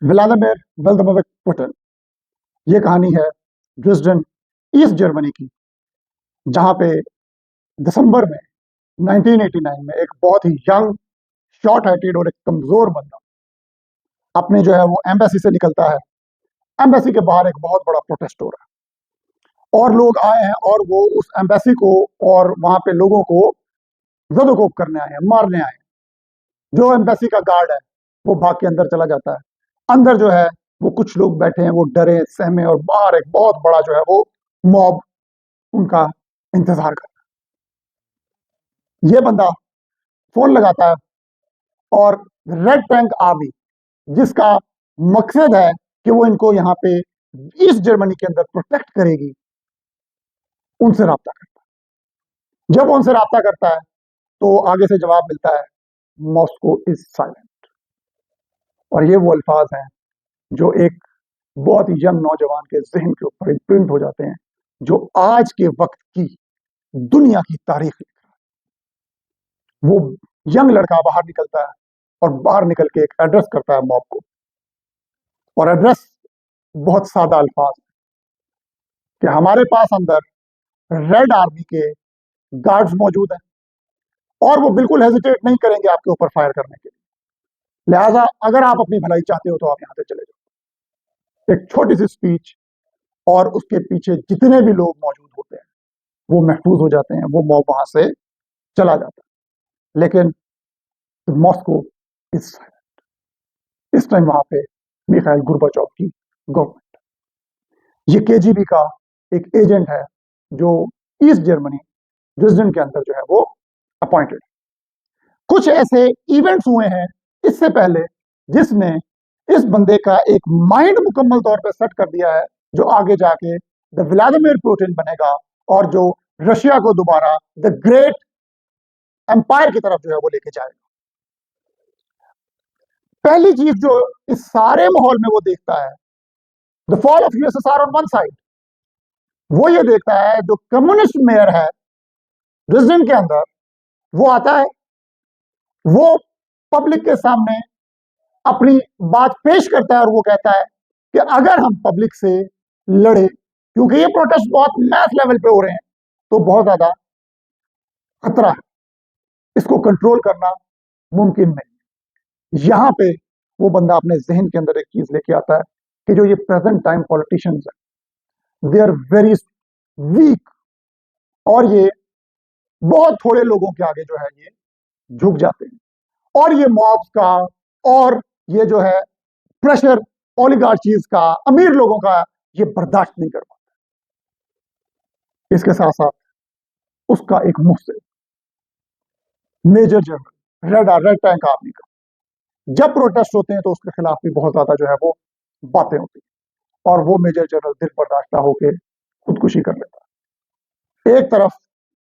Vladimir Vladimir Putin. ये कहानी है ड्रेसडन, ईस्ट जर्मनी की, जहां पे दिसंबर में 1989 में एक बहुत ही यंग, शॉर्ट हाइटेड और एक कमजोर बंदा अपने जो है वो एम्बेसी से निकलता है। एम्बेसी के बाहर एक बहुत बड़ा प्रोटेस्ट हो रहा है और लोग आए हैं और वो उस एम्बेसी को और वहां पे लोगों को जदोकोप करने आए हैं, मारने आए हैं। जो एम्बेसी का गार्ड है वो भाग के अंदर चला जाता है। अंदर जो है वो कुछ लोग बैठे हैं, वो डरे सहमे, और बाहर एक बहुत बड़ा जो है वो मॉब उनका इंतजार कर। ये बंदा फोन लगाता है और रेड टैंक आर्मी, जिसका मकसद है कि वो इनको यहाँ पे ईस्ट जर्मनी के अंदर प्रोटेक्ट करेगी, उनसे रब्ता करता है। जब वो उनसे रब्ता करता है तो आगे से जवाब मिलता है, मॉस्को इज साइलेंट। और ये वो अल्फाज हैं जो एक बहुत ही यंग नौजवान के जहन के ऊपर प्रिंट हो जाते हैं, जो आज के वक्त की दुनिया की तारीख लिख रहा है। वो यंग लड़का बाहर निकलता है और बाहर निकल के एक एड्रेस करता है मॉब को, और एड्रेस बहुत सादा अल्फाज कि हमारे पास अंदर रेड आर्मी के गार्ड्स मौजूद हैं और वो बिल्कुल हेजिटेट नहीं करेंगे आपके ऊपर फायर करने के लिए। लिहाजा अगर आप अपनी भलाई चाहते हो तो आप यहां से चले जाओ। एक छोटी सी स्पीच और उसके पीछे जितने भी लोग मौजूद होते हैं वो महफूज हो जाते हैं, वो मॉब वहां से चला जाता है। लेकिन मॉस्को इस टाइम वहां पे मिखाइल गोर्बाचोव की गवर्नमेंट, ये केजीबी का एक एजेंट है जो ईस्ट जर्मनी ड्रेसडन के अंदर जो है वो अपॉइंटेड। कुछ ऐसे इवेंट्स हुए हैं इससे पहले जिसने इस बंदे का एक माइंड मुकम्मल तौर पे सेट कर दिया है, जो आगे जाके द व्लादिमीर पुतिन बनेगा और जो रशिया को दोबारा द ग्रेट एम्पायर की तरफ जो है वो लेके जाएगा। पहली चीज जो इस सारे माहौल में वो देखता है, the fall of USSR on one side, वो ये देखता है जो कम्युनिस्ट मेयर है ड्रेसडन के अंदर, वो आता है, वो पब्लिक के सामने अपनी बात पेश करता है और वो कहता है कि अगर हम पब्लिक से लड़े, क्योंकि ये प्रोटेस्ट बहुत मैस लेवल पे हो रहे हैं, तो बहुत ज्यादा खतरा है, इसको कंट्रोल करना मुमकिन नहीं। यहां पे वो बंदा अपने जहन के अंदर एक चीज लेके आता है कि जो ये प्रेजेंट टाइम पॉलिटिशियंस है, दे आर वेरी वीक, और ये बहुत थोड़े लोगों के आगे जो है ये झुक जाते हैं, और ये मॉब्स का और ये जो है प्रेशर ओलिगार्चीज का, अमीर लोगों का, ये बर्दाश्त नहीं कर पाता। इसके साथ साथ उसका एक मुफ्त major general red tank army का, जब प्रोटेस्ट होते हैं तो उसके खिलाफ भी बहुत ज्यादा जो है वो बातें होती हैं, और वो मेजर जनरल दिल बर्दाश्त होकर खुदकुशी कर लेता है। एक तरफ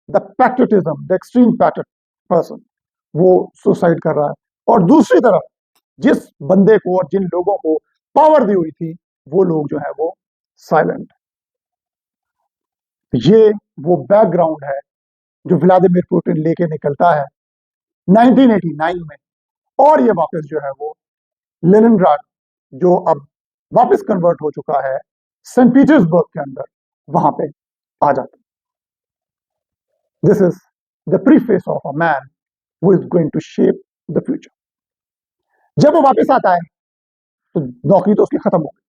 the patriotism, the extreme patriot person, वो सुसाइड कर रहा है, और दूसरी तरफ जिस बंदे को और जिन लोगों को पावर दी हुई थी वो लोग जो है वो साइलेंट। ये वो बैकग्राउंड है जो व्लादिमीर पुतिन लेके निकलता है 1989 में, और ये वापस जो है वो लेनिनग्राड, जो अब वापस कन्वर्ट हो चुका है सेंट पीटर्सबर्ग के अंदर, वहां पे आ जाता है। This is the preface of a man who is going to shape the future. जब वो वापस आता है तो नौकरी तो उसकी खत्म हो गई,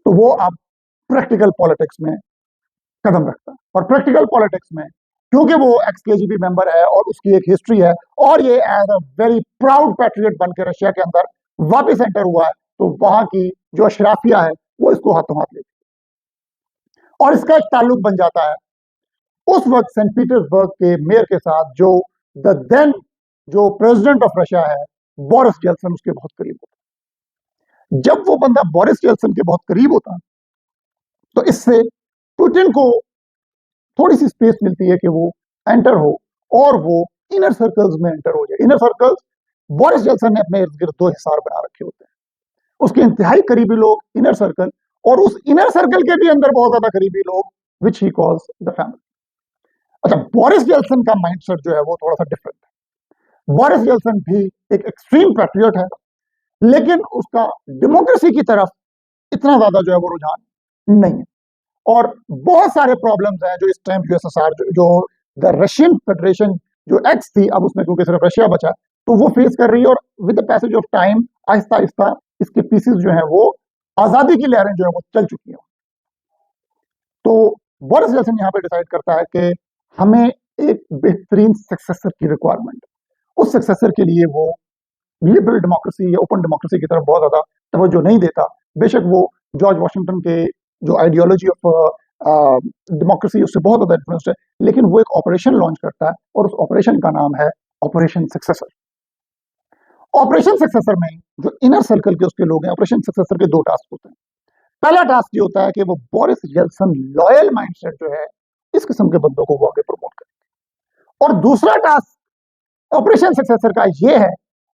तो वो अब प्रैक्टिकल पॉलिटिक्स में कदम रखता है। और प्रैक्टिकल पॉलिटिक्स में क्योंकि वो एक्स केजीबी मेंबर है और उसकी एक हिस्ट्री है, और ये as a very proud patriot बन के रशिया के अंदर वापस एंटर हुआ है, तो वहां की जो अशराफिया है वो इसको हाथों हाथ लेती है, और इसका एक ताल्लुक बन जाता है उस वक्त सेंट पीटर्सबर्ग के मेयर के साथ, जो द देन जो प्रेसिडेंट ऑफ रशिया है बोरिस जेल्सन, उसके बहुत करीब होता है। जब वो बंदा बोरिस जेल्सन के बहुत करीब होता है तो इससे पुतिन को थोड़ी सी स्पेस मिलती है कि वो एंटर हो और वो इनर सर्कल्स में एंटर हो जाए। इनर सर्कल्स, बोरिस जेल्सन ने अपने इर्द गिर्द दो हिसार बना रखे होते हैं, उसके इंतहाई करीबी लोग इनर सर्कल, और उस इनर सर्कल के भी अंदर बहुत ज्यादा करीबी लोग विच ही कॉल्स द फैमिली। अच्छा, बोरिस जेल्सन का माइंडसेट जो है वो थोड़ा सा डिफरेंट है। बोरिस जेल्सन भी एक एक्सट्रीम पैट्रियट है, लेकिन उसका डेमोक्रेसी की तरफ इतना ज्यादा जो है वो रुझान नहीं है। और बहुत सारे प्रॉब्लम्स हैं जो इस टाइम यूएसएसआर जो द रशियन फेडरेशन जो एक्स थी, अब उसमें क्योंकि सिर्फ रशिया बचा, तो वो फेस कर रही है। और with the passage of time Aahista Aahista इसके पीसेस जो है वो आजादी की लहरें जो है वो चल चुकी हैं। तो बोरिस जेल्सन यहाँ पे डिसाइड करता है कि हमें एक बेहतरीन सक्सेसर की रिक्वायरमेंट। उस सक्सेसर के लिए वो लिबरल डेमोक्रेसी या ओपन डेमोक्रेसी की तरफ बहुत ज्यादा तवज्जो नहीं देता। बेशक वो जॉर्ज वॉशिंगटन के जो आइडियोलॉजी ऑफ डेमोक्रेसी उससे बहुत ज्यादा इन्फ्लुएंस्ड है, लेकिन वो एक ऑपरेशन लॉन्च करता है और उस ऑपरेशन का नाम है ऑपरेशन सक्सेसर। ऑपरेशन सक्सेसर में जो इनर सर्कल के उसके लोग हैं, ऑपरेशन सक्सेसर के दो टास्क होते हैं। पहला टास्क ये होता है कि वो बोरिस जेल्सन लॉयल माइंडसेट जो है इस किस्म के बंदों को वो आगे प्रमोट करे। और दूसरा टास्क ऑपरेशन सक्सेसर का ये है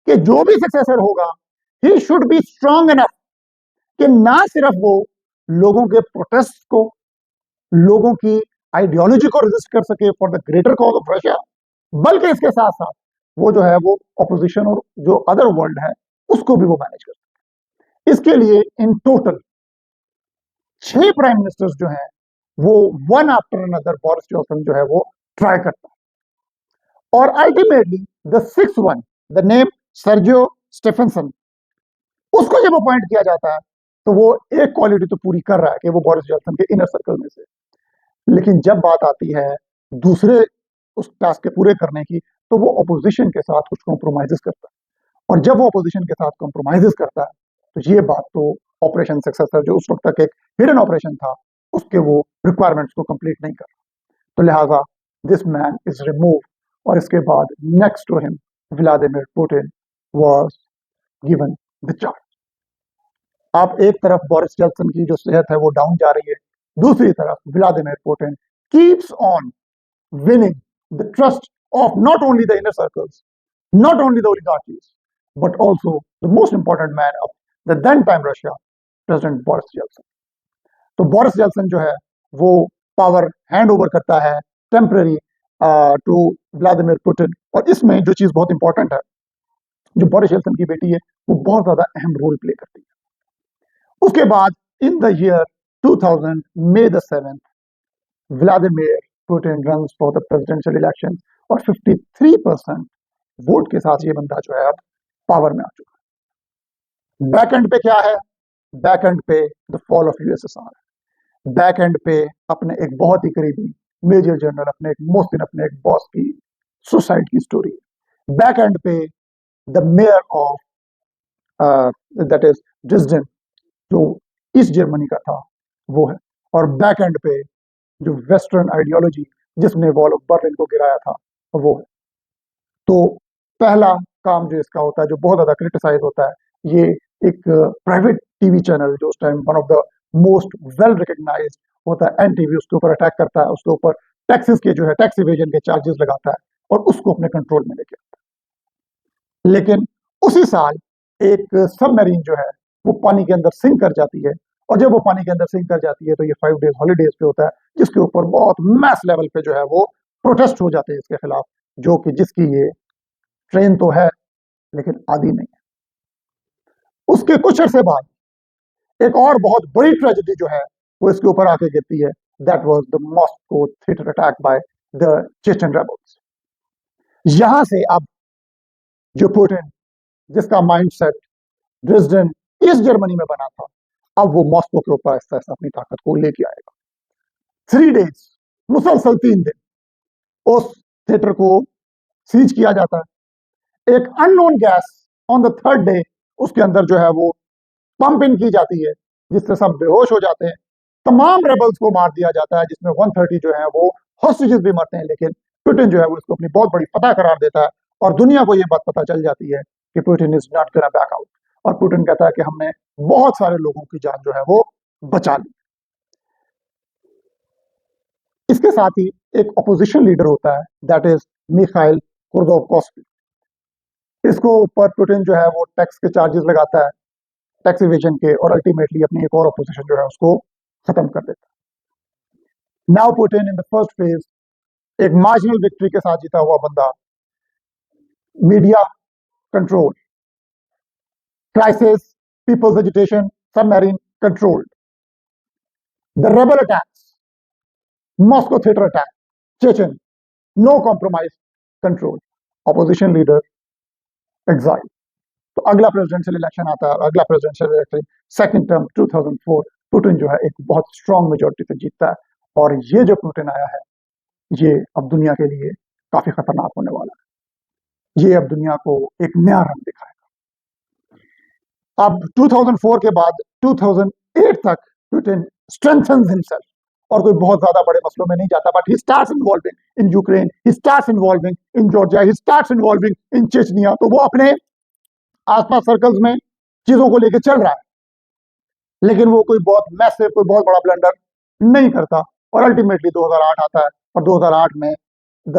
कि जो भी सक्सेसर होगा he should be strong enough कि ना सिर्फ वो लोगों के प्रोटेस्ट को, लोगों की आइडियोलॉजी को रेजिस्ट कर सके for the greater cause of Russia, बल्कि इसके साथ साथ वो जो है वो ऑपोजिशन और जो अदर वर्ल्ड है उसको भी वो मैनेज कर सके। इसके लिए इन टोटल 6 प्राइम मिनिस्टर्स जो हैं वो one after another Boris Johnson जो है वो ट्राई करता है। और ultimately the six one, the name Sergio Stephenson, उसको जब अपॉइंट किया जाता है तो वो एक क्वालिटी तो पूरी कर रहा है कि वो बोरिस जॉनसन के इनर सर्कल में से। लेकिन जब बात आती है दूसरे उस टास्क के पूरे करने की, तो वो अपोजिशन के साथ कुछ कॉम्प्रोमाइजेस करता है। और जब वो अपोजिशन के साथ कॉम्प्रोमाइजेस करता है तो ये बात तो ऑपरेशन सक्सेसर जो उस वक्त तक एक हिडन ऑपरेशन था उसके वो रिक्वायरमेंट्स को कंप्लीट नहीं कर रहा। तो लिहाजा दिस मैन इज रिमूव। और इसके बाद next to him Vladimir Putin was given the charge. आप एक तरफ बोरिस जॉनसन की जो सेहत है वो डाउन जा रही है, दूसरी तरफ Vladimir Putin keeps on winning the trust of not only the inner circles, not only the oligarchies, but also the most important man of the then time Russia, President Boris Yeltsin. तो Boris जेल्सन जो है वो power hand over करता है temporary to Vladimir Putin. और इसमें जो चीज बहुत इंपॉर्टेंट है, जो बोरिस जेल्सन की बेटी है वो बहुत ज्यादा अहम रोल प्ले करती है। उसके बाद in the year 2000 May the 7th, Vladimir Putin runs for the presidential election और 53% वोट के साथ ये बंदा जो है अब पावर में आ चुका है। बैक एंड पे क्या है? बैक एंड पे the fall of USSR. Back and पे अपने एक बहुत ही करीबी मेजर जनरल, अपने एक मोहसिन, अपने एक बॉस की सुसाइड की स्टोरी। बैक एंड पे the mayor of that is Dresden जो ईस्ट जर्मनी का था वो है। और बैक एंड पे जो वेस्टर्न आइडियोलॉजी जिसने वॉल ऑफ बर्लिन को गिराया था वो है। तो पहला काम जो इसका होता है जो बहुत ज्यादा क्रिटिसाइज होता है, ये एक प्राइवेट टीवी चैनल जो उस time one of the most well recognized होता है एनटीवी, उसके ऊपर अटैक करता है, उसके ऊपर टैक्सेस के जो है टैक्स इवेजन के चार्जेस लगाता है और उसको अपने कंट्रोल में लेके आता है। लेकिन उसी साल एक सबमरीन जो है वो पानी के अंदर सिंक कर जाती है। और जब वो पानी के अंदर सिंक कर जाती है तो ये 5 डेज हॉलीडेज पे होता है, जिसके ऊपर बहुत मैस लेवल पे जो है वो प्रोटेस्ट हो जाते हैं इसके खिलाफ, जो कि जिसकी ये ट्रेन तो है लेकिन आदि नहीं है। उसके कुछ अरसे बाद एक और बहुत बड़ी ट्रेजेडी जो है वो इसके ऊपर आके गिरती है। That was the Moscow theatre attack by the Chechen rebels. यहां से अब जो पुतिन, जिसका माइंडसेट ड्रेसडेन ईस्ट जर्मनी में बना था, अब वो मॉस्को के ऊपर आहिस्ता आहिस्ता अपनी ताकत को लेके आएगा। 3 डेज, मुसलसल 3 दिन उस थिएटर को सीज किया जाता है। एक unknown gas on the third day उसके अंदर जो है वो पंप इन की जाती है, जिससे सब बेहोश हो जाते हैं। तमाम रेबल्स को मार दिया जाता है, जिसमें 130 जो है वो हॉस्टेजेस भी मरते हैं। लेकिन पुतिन जो है वो इसको अपनी बहुत बड़ी फतह करार देता है और दुनिया को ये बात पता चल जाती है कि Putin is not gonna back out. और पुतिन कहता है कि हमने बहुत सारे लोगों की जान जो है वो बचा ली। इसके साथ ही एक अपोजिशन लीडर होता है, दैट इज मिखाइल खुर्दोवस्की। इसको ऊपर पुतिन जो है वो टैक्स के चार्जेस लगाता है, टैक्स इवेजन के, और अल्टीमेटली अपनी एक और अपोजिशन जो है उसको खत्म कर देता है। Now Putin in the first phase एक मार्जिनल विक्ट्री के साथ जीता हुआ बंदा, media control, crisis, people's agitation, submarine controlled. The rebel attacks, Moscow theater attack, Chechen, no compromise, control. Opposition leader exile. तो अगला प्रेसिडेंशियल इलेक्शन आता है और अगला presidential election second term 2004 Putin जो है एक बहुत स्ट्रांग मेजोरिटी से जीतता है और ये जो पुतिन आया है ये अब दुनिया के लिए काफी खतरनाक होने वाला है। ये अब दुनिया को एक नया रंग दिखाएगा। अब 2004 के बाद 2008 तक पुतिन स्ट्रेंथन्स हिमसेल्फ और कोई बहुत ज्यादा बड़े मसलों में नहीं जाता, but he starts involving in Ukraine, he starts involving in Georgia, he starts involving in Chechnya. तो वो अपने आसपास सर्कल्स में चीजों को लेकर चल रहा है, लेकिन वो कोई बहुत मैसिव, कोई बहुत बड़ा ब्लंडर नहीं करता। और अल्टीमेटली 2008 आता है और 2008 में the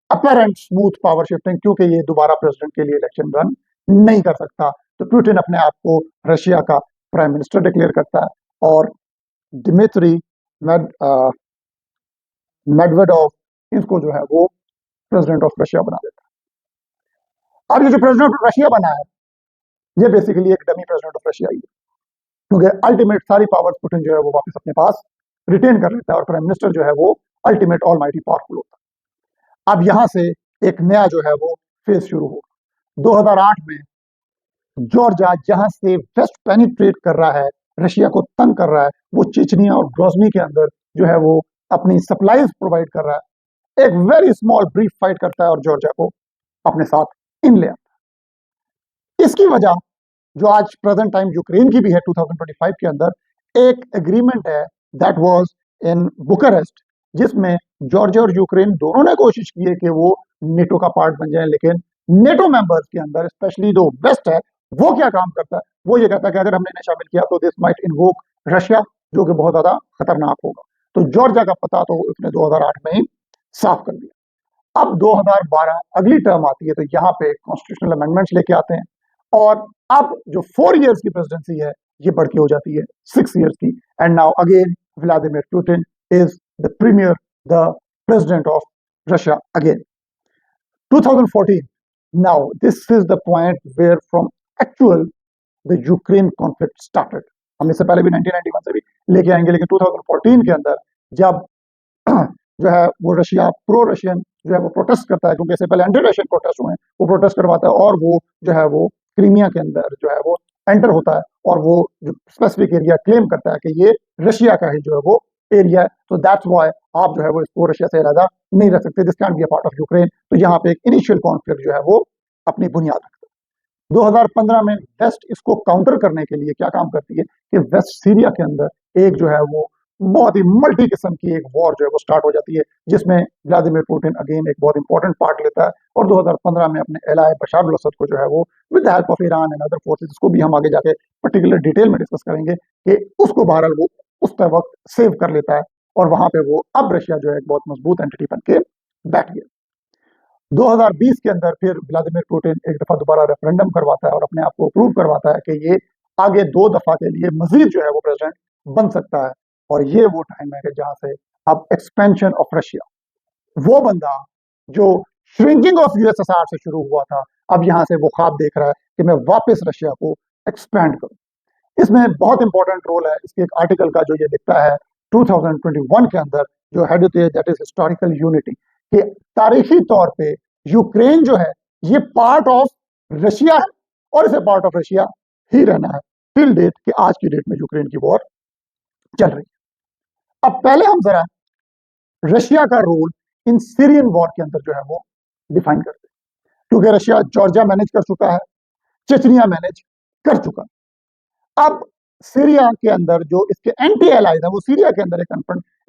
apparent smooth power shifting, क्योंकि ये दोबारा प्रेसिडेंट के लिए इलेक्शन रन नहीं कर सकता, तो पुतिन अपने आप को रशिया का प्राइम मिनिस्टर डिक्लेयर करता है और दिमित्री मेडवेडेव इसको जो है वो प्रेसिडेंट ऑफ रशिया बना देता है। अब ये जो प्रेसिडेंट ऑफ रशिया बना है ये बेसिकली एक डमी प्रेसिडेंट ऑफ रशिया ही है, क्योंकि अल्टीमेट सारी पावर्स पुतिन जो है वो वापस अपने पास रिटेन कर लेता है और प्राइम मिनिस्टर जो है वो अल्टीमेट ऑलमाइटी पावरफुल होता है। अब यहां से एक नया जो है वो फेज शुरू होगा। 2008 में जॉर्जिया जहां से वेस्ट पेनिट्रेट कर रहा है, रशिया को तंग कर रहा है, वो चेचनिया और ग्रोजनी के अंदर जो है वो अपनी सप्लाईज प्रोवाइड कर रहा है। एक वेरी स्मॉल ब्रीफ फाइट करता है और जॉर्जिया को अपने साथ इन ले आता है। इसकी वजह जो आज प्रेजेंट टाइम यूक्रेन की भी है 2025 के अंदर एक एग्रीमेंट है दैट वाज इन बुकारेस्ट, जिसमें जॉर्जिया और यूक्रेन दोनों ने कोशिश की है कि वो नेटो का पार्ट बन जाए, लेकिन नेटो मेंबर्स के अंदर स्पेशली जो वेस्ट है वो क्या काम करता है, वो ये कहता है कि अगर हमने इन्हें शामिल किया तो दिस माइट इन्वोक रशिया, जो कि बहुत ज्यादा खतरनाक होगा। तो जॉर्जिया का पता तो उसने 2008 में ही साफ कर दिया। अब 2012 अगली टर्म आती है तो यहाँ पे कॉन्स्टिट्यूशनल अमेंडमेंट्स लेके आते हैं और अब जो 4 इयर्स की प्रेसिडेंसी है ये बढ़ के हो जाती है 6 इयर्स की। And now again Vladimir Putin is the premier, the president of Russia again. 2014, now this is the point where from actual the Ukraine conflict started। हम इससे पहले भी 1991 से भी लेके आएंगे, लेकिन 2014 के अंदर जब जो है वो रशिया प्रो रशियन जो है वो प्रोटेस्ट करता है, क्योंकि इससे पहले एंटी रशियन प्रोटेस्ट हुए हैं, वो प्रोटेस्ट करवाता है और वो जो है वो क्रीमिया के अंदर जो है वो एंटर होता है और वो जो स्पेसिफिक एरिया क्लेम करता है कि ये रशिया का ही जो है वो एरिया है। तो दैट्स व्हाई आप जो है वो इसको रशिया से अलग नहीं रख सकते, this can be a part of Ukraine. तो यहाँ पे एक इनिशियल कॉन्फ्लिक्ट जो है वो अपनी बुनियाद रखता है। 2015 में वेस्ट इसको काउंटर करने के लिए क्या काम करती है कि वेस्ट सीरिया के अंदर एक जो है वो बहुत ही मल्टी किस्म की एक वॉर जो है वो स्टार्ट हो जाती है, जिसमें व्लादिमीर पुतिन अगेन एक बहुत इंपॉर्टेंट पार्ट लेता है और 2015 में अपने एलाय बशार अल असद को जो है वो with the help of Iran and other forces, इसको भी हम आगे जाके पर्टिकुलर डिटेल में डिस्कस करेंगे कि उसको बहरहाल वो उस वक्त सेव कर लेता है और वहां पे वो अब रशिया जो है एक बहुत मजबूत एंटिटी बन के बैठ गया। 2020 के अंदर फिर व्लादिमीर पुतिन एक दफा दोबारा रेफरेंडम करवाता है और अपने आप को प्रूव करवाता है कि ये आगे 2 दफा के लिए मजीद जो है वो प्रेसिडेंट बन सकता है। और ये वो टाइम है कि जहां से अब एक्सपेंशन ऑफ रशिया, वो बंदा जो श्रिंकिंग ऑफ यूएसएसआर से शुरू हुआ था, अब यहां से वो ख्वाब देख रहा है कि मैं वापस रशिया को एक्सपैंड करूं। इसमें बहुत इंपॉर्टेंट रोल है इसके एक आर्टिकल का जो ये लिखता है 2021 के अंदर, जो हेड होती है दैट इज हिस्टोरिकल यूनिटी, कि तारीखी तौर पे यूक्रेन जो है ये पार्ट ऑफ रशिया है और इसे पार्ट ऑफ रशिया ही रहना है टिल डेट, कि आज की डेट में यूक्रेन की वॉर चल रही है। अब पहले हम जरा रशिया का रोल इन सीरियन वॉर के अंदर जो है वो डिफाइन करते हैं, क्योंकि रशिया जॉर्जिया मैनेज कर चुका है, चेचनिया मैनेज कर चुका है। अब सीरिया के अंदर जो इसके एंटी एलाइज है वो सीरिया के अंदर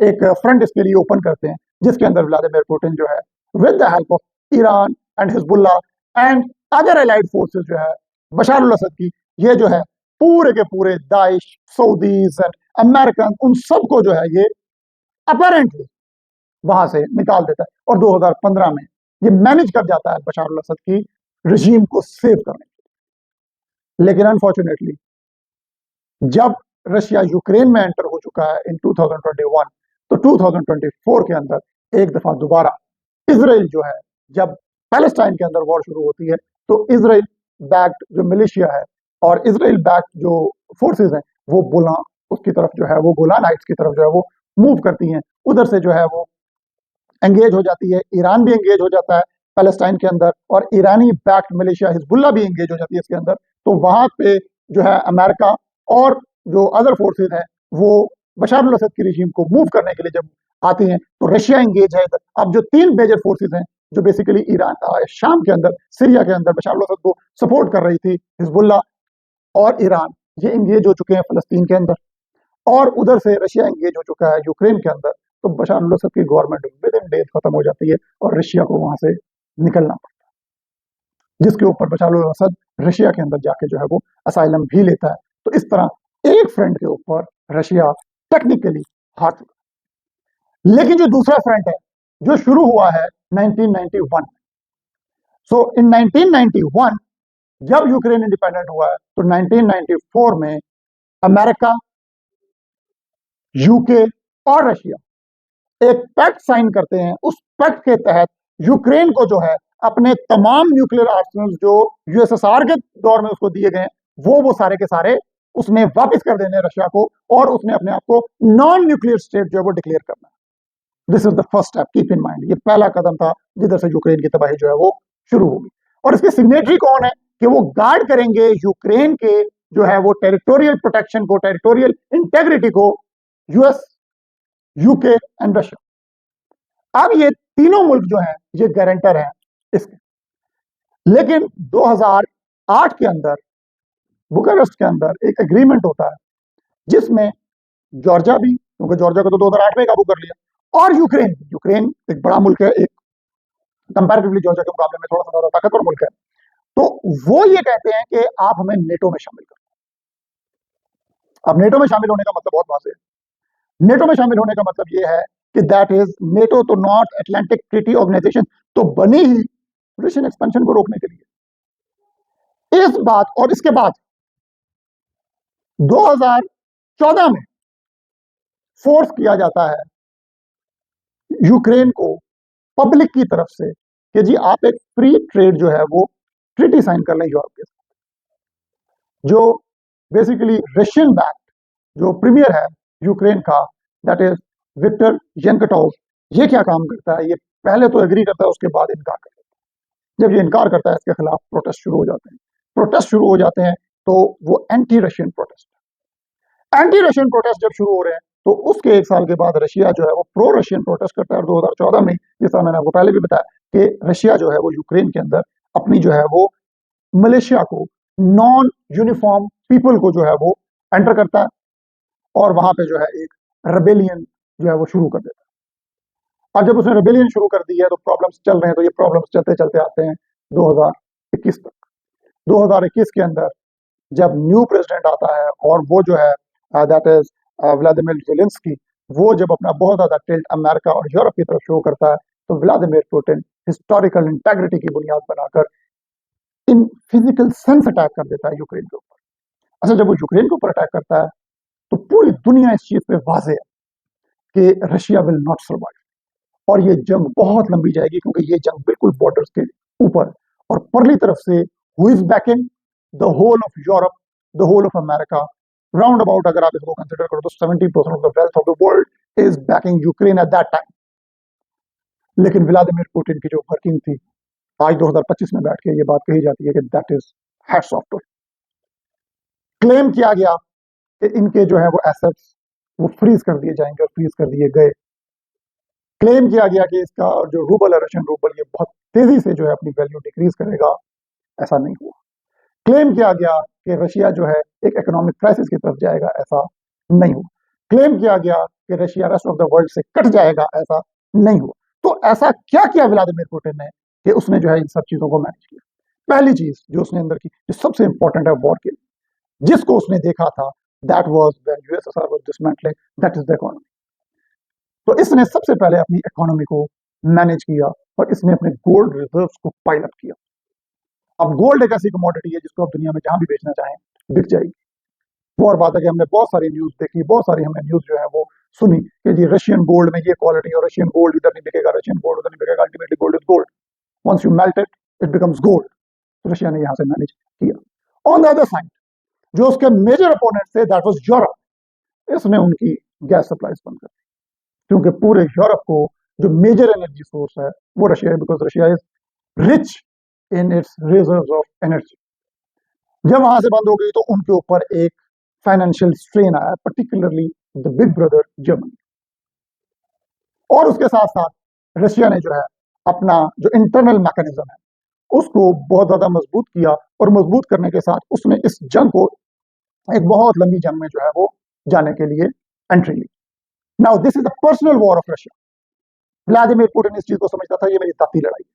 एक फ्रंट इसके लिए ओपन करते हैं, जिसके अंदर व्लादिमीर पुतिन जो है with the help of Iran and Hezbollah and other allied forces जो है बशार अल असद की, ये जो है पूरे के पूरे दाइश, सऊदीज एंड अमेरिकन, उन सबको जो है ये अपेरेंटली वहां से निकाल देता है और 2015 में ये मैनेज कर जाता है बशार अल असद की रजीम को सेव करने के लिए। लेकिन अनफॉर्चुनेटली जब रशिया यूक्रेन में एंटर हो चुका है इन 2021, तो 2024 के अंदर एक दफा दोबारा इजराइल जो है, जब पैलेस्टाइन के अंदर वॉर शुरू होती है तो इजराइल बैक्ड जो मिलिशिया है और इसराइल बैक जो फोर्सेस हैं वो उसकी तरफ जो है वो गोलान हाइट्स की तरफ जो है वो मूव करती हैं। उधर से जो है वो एंगेज हो जाती है, ईरान भी एंगेज हो जाता है पैलेस्टाइन के अंदर, और ईरानी बैक्ड मिलिशिया हिजबुल्ला भी एंगेज हो जाती है इसके अंदर। तो वहां पे जो है अमेरिका और जो अदर फोर्सेज हैं वो बशार अल असद की रिजीम को मूव करने के लिए जब आती हैं तो रशिया एंगेज है इधर। अब जो तीन मेजर फोर्सेज हैं जो बेसिकली ईरान शाम के अंदर, सीरिया के अंदर बशार अल असद को सपोर्ट कर रही थी, हिजबुल्ला और ईरान, ये एंगेज हो चुके हैं फलस्तीन के अंदर। और उधर से रशिया एंगेज हो चुका है यूक्रेन के अंदर। तो बशार अल असद की गवर्नमेंट विद इन डेज खत्म हो जाती है और रशिया को वहां से निकलना पड़ता है, जिसके ऊपर बशार अल असद रशिया के अंदर जाके जो है वो असाइलम भी लेता है। तो इस तरह एक फ्रंट के ऊपर रशिया टेक्निकली हार चुका है। लेकिन जो दूसरा फ्रंट है जो शुरू हुआ है 1991, सो इन 1991 जब यूक्रेन इंडिपेंडेंट हुआ है तो 1994 में अमेरिका, यूके और रशिया एक पैक्ट साइन करते हैं। उस पैक्ट के तहत यूक्रेन को जो है अपने तमाम न्यूक्लियर आर्सेनल्स जो यूएसएसआर के दौर में उसको दिए गए वो सारे के सारे उसने वापस कर देने रशिया को, और उसने अपने आप को नॉन न्यूक्लियर स्टेट जो है वो डिक्लेयर करना। This is the first step, keep in mind. ये पहला कदम था जिधर से यूक्रेन की तबाही जो है वो शुरू होगी। और इसके सिग्नेटरी कौन है कि वो गार्ड करेंगे यूक्रेन के जो है वो टेरिटोरियल प्रोटेक्शन को, टेरिटोरियल इंटेग्रिटी को, यूएस, यूके एंड रशिया। अब ये तीनों मुल्क जो हैं ये गारंटर हैं इसके। लेकिन 2008 के अंदर बुकारेस्ट के अंदर एक एग्रीमेंट होता है जिसमें जॉर्जिया भी, क्योंकि जॉर्जिया को तो 2008 में काबू कर लिया, और यूक्रेन एक बड़ा मुल्क है, एक कंपैरेटिवली जॉर्जिया के मुकाबले में थोड़ा सा ज्यादा ताकतवर मुल्क है। तो वो ये कहते हैं कि आप हमें नेटो में शामिल करो। अब नेटो में शामिल होने का मतलब बहुत वाज़ेह है। नेटो में शामिल होने का मतलब ये है कि दैट इज नेटो तो नॉर्थ अटलांटिक ट्रीटी ऑर्गेनाइजेशन तो बनी ही रशियन एक्सपेंशन को रोकने के लिए। इस बात और इसके बाद 2014 में फोर्स किया जाता है यूक्रेन को पब्लिक की तरफ से कि जी आप एक फ्री ट्रेड जो है वो ट्रीटी साइन कर लें यूरोप के साथ। जो बेसिकली रशियन बैंक जो प्रीमियर है यूक्रेन का, दैट इज विक्टर यंकटोव, ये क्या काम करता है, ये पहले तो एग्री करता है उसके बाद इनकार करता है। जब ये इनकार करता है इसके खिलाफ प्रोटेस्ट शुरू हो जाते हैं। प्रोटेस्ट शुरू हो जाते हैं तो वो anti Russian protest, anti Russian protest जब शुरू हो रहे हैं तो उसके एक साल के बाद रशिया जो है वो प्रो रशियन प्रोटेस्ट करता है। और 2014 में, जिस तरह मैंने आपको पहले भी बताया, कि रशिया जो है वो यूक्रेन के अंदर अपनी जो है वो मलेशिया को, नॉन यूनिफॉर्म पीपल को जो है वो एंटर करता है और वहां पे जो है एक रेबेलियन जो है वो शुरू कर देता है। अब जब उसने रेबेलियन शुरू कर दी है तो प्रॉब्लम्स चल रहे हैं, तो ये प्रॉब्लम्स चलते चलते आते हैं 2021 तक। 2021 के अंदर जब न्यू प्रेसिडेंट आता है और वो जो है दैट इज व्लादिमीर जेलेंस्की, वो जब अपना बहुत ज्यादा टिल्ट अमेरिका और यूरोप की तरफ शो करता है तो व्लादिमीर पुतिन हिस्टोरिकल इंटेग्रिटी की बुनियाद बनाकर इन फिजिकल सेंस अटैक कर देता है यूक्रेन के ऊपर। अच्छा, जब वो यूक्रेन के ऊपर अटैक करता है तो पूरी दुनिया इस चीज पे वाजे है कि रशिया विल नॉट सर्वाइव और ये जंग बहुत लंबी जाएगी, क्योंकि ये जंग बिल्कुल बॉर्डर्स के ऊपर। और परली तरफ से who is backing the whole of Europe, the whole of America, round about अगर आप इसको कंसिडर करो तो 70% of the wealth of the world is backing Ukraine at that time. लेकिन व्लादिमीर पुतिन की जो वर्किंग थी, आज 2025 में बैठ के ये बात कही जाती है कि that is hats off to. Claim किया गया कि इनके जो है वो एसेट्स वो फ्रीज कर दिए जाएंगे और फ्रीज कर दिए गए। क्लेम किया गया कि इसका जो रूबल है, रशियन रूबल, ये बहुत तेजी से जो है अपनी वैल्यू डिक्रीज करेगा। ऐसा नहीं हुआ। क्लेम किया गया कि रशिया जो है एक इकोनॉमिक क्राइसिस की तरफ जाएगा। ऐसा नहीं हुआ। क्लेम किया गया कि Russia rest of the world से कट जाएगा। ऐसा नहीं हुआ। तो ऐसा क्या किया व्लादिमीर पुतिन ने कि उसने जो है इन सब चीजों को मैनेज किया। पहली चीज जो उसने अंदर की, जो सबसे इंपॉर्टेंट है वॉर के लिए, जिसको उसने देखा था, that was when USSR was dismantling, that is the economy. तो इसने सबसे पहले अपनी इकोनॉमी को मैनेज किया और इसने अपने गोल्ड रिजर्व्स को पाइल अप किया। अब गोल्ड एक ऐसी कमोडिटी है जिसको आप दुनिया में जहां भी बेचना चाहें बिक जाएगी। वो और बात है कि हमने बहुत सारी न्यूज देखी, बहुत सारी हमने न्यूज जो है वो सुनी कि जी रशियन गोल्ड में ये क्वालिटी और रशियन गोल्ड इधर नहीं बिकेगा, रशियन गोल्ड उधर नहीं बिकेगा। Ultimately gold is gold, once you melt it, it becomes gold. तो रशिया ने यहां से मैनेज किया। ऑन द अदर साइड जो उसके मेजर अपोनेंट थे दैट वाज यूरोप, इसने उनकी गैस सप्लाईज बंद कर दी, क्योंकि पूरे यूरोप को जो मेजर एनर्जी सोर्स है वो रशिया है, because Russia is rich in its reserves of energy. जब वहां से बंद हो गई तो उनके ऊपर एक फाइनेंशियल स्ट्रेन आया, particularly the big brother Germany. और उसके साथ साथ रशिया ने जो है अपना जो इंटरनल मैकेनिज्म है उसको बहुत ज्यादा मजबूत किया, और मजबूत करने के साथ उसने इस जंग को एक बहुत लंबी जंग में जो है वो जाने के लिए एंट्री ली। Now this is the personal war of Russia. Vladimir Putin इस चीज को समझता था ये मेरी ताती लड़ाई है,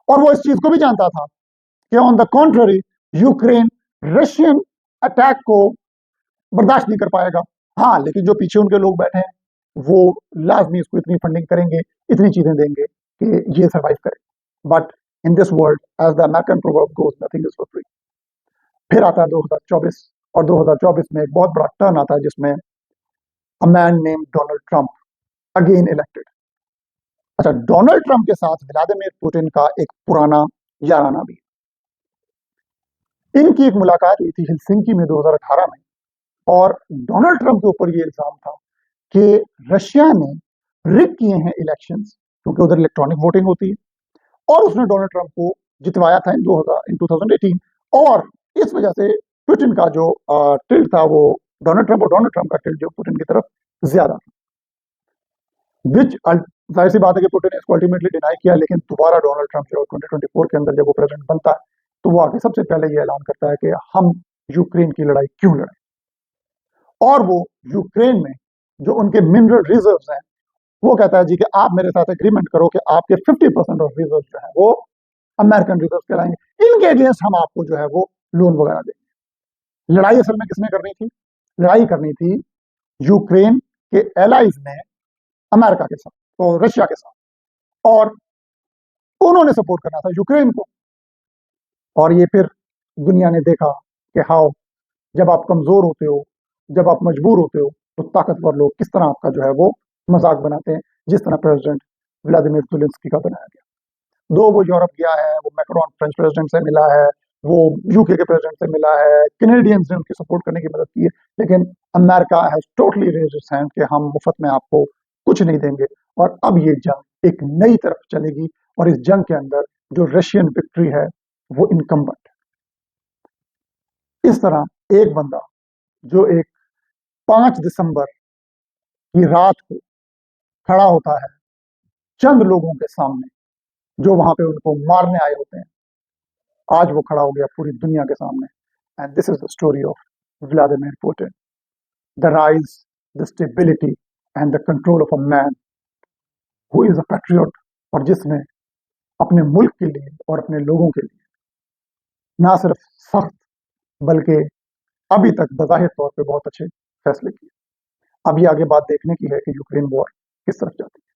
और वो इस चीज को भी जानता था कि on the contrary Ukraine Russian attack को बर्दाश्त नहीं कर पाएगा। हाँ, लेकिन जो पीछे उनके लोग बैठे हैं वो लाजमी इसको इतनी फंडिंग करेंगे, इतनी चीजें देंगे कि ये सर्वाइव करे। But in this world as the American proverb goes, nothing is for free. फिर आता है 2024, और 2024 में एक बहुत बड़ा टर्न आता है जिसमें a man name Donald Trump again elected. अच्छा, डोनाल्ड ट्रंप के साथ व्लादिमीर पुतिन का एक पुराना याराना भी। इनकी एक मुलाकात हुई थी हेलसिंकी में 2018 में, और डोनाल्ड ट्रंप के ऊपर ये इल्जाम था कि रशिया ने रिग किए हैं इलेक्शंस, क्योंकि उधर इलेक्ट्रॉनिक वोटिंग होती है, और उसने डोनाल्ड ट्रंप को जितवाया था इन 2018, और इस वजह से पुतिन का जो टिल्ट था वो डोनाल्ड ट्रंप, और डोनाल्ड ट्रंप का टिल्ट जो पुतिन की तरफ ज्यादा था। विच जाहिर सी बात है कि पुतिन ने इसको अल्टीमेटली डिनाई किया, लेकिन दोबारा डोनाल्ड ट्रंप जो 2024 के अंदर जब वो प्रेसिडेंट बनता है तो वो आके सबसे पहले ये ऐलान करता है कि हम यूक्रेन की लड़ाई क्यों लड़ें, और वो यूक्रेन में जो उनके मिनरल रिजर्व्स हैं वो कहता है जी कि आप मेरे साथ एग्रीमेंट करो कि आपके 50% ऑफ रिजर्व जो है वो अमेरिकन रिजर्व कहलाएंगे, इनके अगेंस्ट हम आपको जो है वो लोन वगैरह देंगे। लड़ाई असल में किसने करनी थी? लड़ाई करनी थी यूक्रेन के एलाइज ने अमेरिका के साथ और रशिया के साथ, और उन्होंने सपोर्ट करना था यूक्रेन को। और ये फिर दुनिया ने देखा कि हाउ, जब आप कमजोर होते हो, जब आप मजबूर होते हो, तो ताकतवर लोग किस तरह आपका जो है वो मजाक बनाते हैं, जिस तरह प्रेसिडेंट व्लादिमीर ज़ेलेंस्की का बनाया गया। दो वो यूरोप गया है, वो मैक्रोन फ्रेंच प्रेसिडेंट से मिला है, वो यूके के प्रेसिडेंट से मिला है, कैनेडियंस ने उनकी सपोर्ट करने की मदद की है, लेकिन America has totally raised it's hand कि हम मुफ्त में आपको कुछ नहीं देंगे। और अब ये जंग एक नई तरफ चलेगी, और इस जंग के अंदर जो रशियन विक्ट्री है वो इनकम्बेंट है। इस तरह एक बंदा जो एक 5 दिसंबर की रात को खड़ा होता है चंद लोगों के सामने जो वहां पे उनको मारने आए होते हैं, आज वो खड़ा हो गया पूरी दुनिया के सामने। And this is the story of Vladimir Putin, the rise, the stability and the control of a man who is a patriot, और जिसने अपने मुल्क के लिए और अपने लोगों के लिए ना सिर्फ सख्त बल्कि अभी तक बज़ाहिर तौर पे बहुत अच्छे फैसले किए। अब ये आगे बात देखने की है कि यूक्रेन वॉर किस तरफ जाती है।